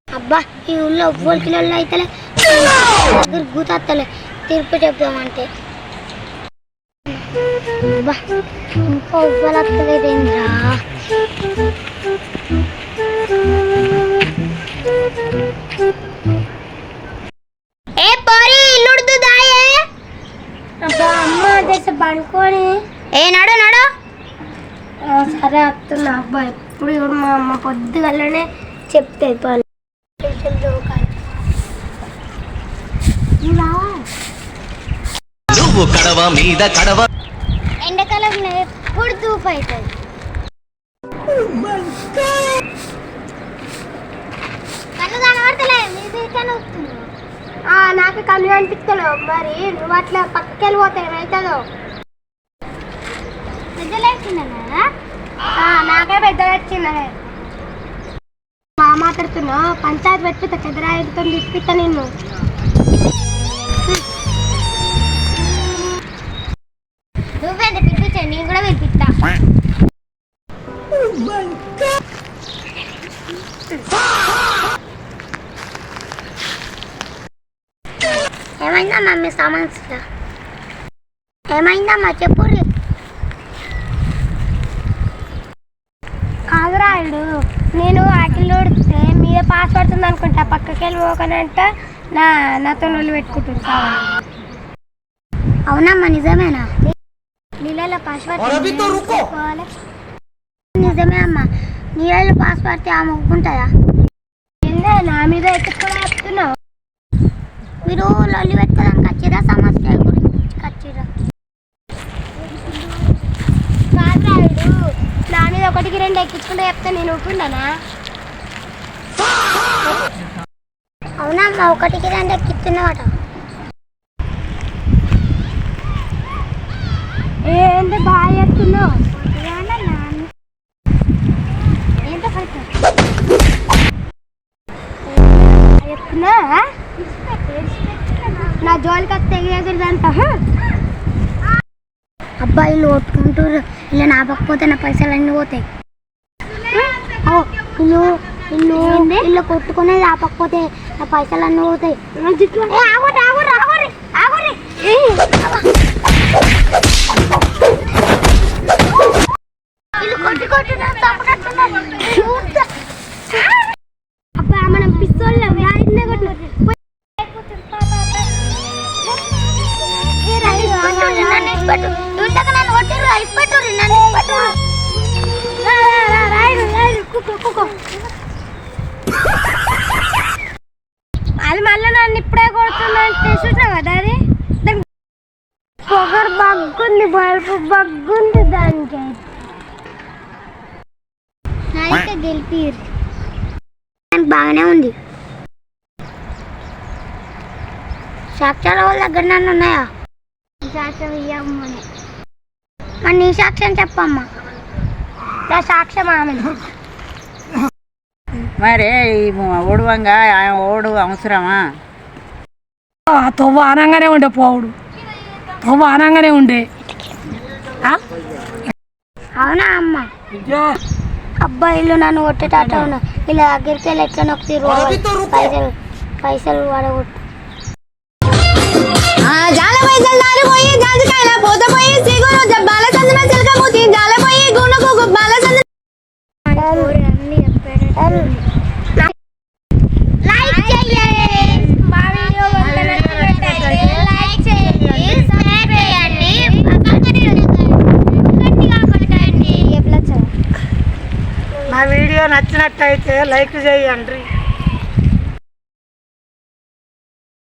అబ్బా ఈ ఊళ్ళో ఒవ్వరు కిలోళ్ళు అయితేలే దగ్గర గుతలే తీర్పు చెప్దామంటే అబ్బా ఇంకా ఒవ్వలు వస్తలేదేంద్రా ఏ పోరి ఇల్లుడుదు దాయే అబ్బా అమ్మ దేశ బండుకొని ఏ నడు నడు సరే వస్తున్నా అబ్బా ఎప్పుడు ఇప్పుడు మా అమ్మ పొద్దుగలనే చెప్తే పని కడవ మీద కడవ ఎండాకాలంలో ఎప్పుడు ధూపు అవుతుంది కళ్ళు కనబడతలే మీదనే వస్తుంది నాకు కళ్ళు కనిపిస్తలేవు మరి నువ్వు అట్లా పక్కకి వెళ్ళిపోతే ఏమవుతుందో పెద్దలు వచ్చిందా నాకే పెద్దగా వచ్చిందనే మా మాట్లాడుతున్నా పంచాయతీ పెట్టుకుంటా చెదరాయితో తిప్పిస్తా నిన్ను నువ్వేంత పిలిపించా నేను కూడా పిలిపిస్తా ఏమైందమ్మా మీ సమస్య ఏమైందమ్మా చెప్పు కాదురాయుడు నేను ఆకిల్లో మీద పాస్ పడుతుంది అనుకుంటా పక్కకి వెళ్ళి పోకనంట నాతో నొల్లు పెట్టుకుంటుంది కావాలి అవునమ్మా నిజమేనా నీళ్ళలో పాస్ పడుతుంది నిజమే అమ్మా నీళ్ళలో పాస్ పడితే ఆమె ఒప్పుకుంటుందా నా మీద ఎక్కడ చెప్తున్నావు మీరు లొల్లి పెట్టుకోదానికి వచ్చిరా సమస్య గురించి వచ్చిరా కాదురాయుడు నా మీద ఒకటికి రెండు ఎక్కించుకుంటే చెప్తే నేను ఒప్పుకుంటానా అవునమ్మా ఒకటికి రెండు ఎక్కిస్తున్నావట ఏంటి బాగా చెప్తున్నావు చెప్తున్నా నా జోలికి వస్తే ఎగరదంట అబ్బాయిలు కొట్టుకుంటారు ఇలా నాపకపోతే నా పైసలు అన్నీ పోతాయి ఇల్లు కొట్టుకునేది ఆపకపోతే నా పైసలు అన్నీ పోతాయి అబ్బా మనం పిస్తోల్ అది మళ్ళీ నన్ను ఇప్పుడే కొడుతుందంటే చూసినావు కదా అది పొగరు బగ్గుంది బల్బు బగ్గుంది దానికి అయితే గెలిపి బాగానే ఉంది సాక్ష్యాల వాళ్ళ దగ్గర నన్ను ఉన్నాయా సాక్ష్యం ఇవ్వమ్మని మరి నీ సాక్ష్యం చెప్పమ్మా నా సాక్ష్యం ఆమె మరి ఓడువంగా ఓడు అవసరమా తవ్వ అనంగానే ఉండే పోవుడు తవ్వ అనంగానే ఉండే అవునా అమ్మ అబ్బాయిలు నన్ను కొట్టేటట్టు ఉన్నా ఇలా దగ్గరికి వెళ్ళి ఎట్లా నొక్కుతారు పైసలు పడగొట్టు మా వీడియో నచ్చినట్టయితే లైక్ చేయండి.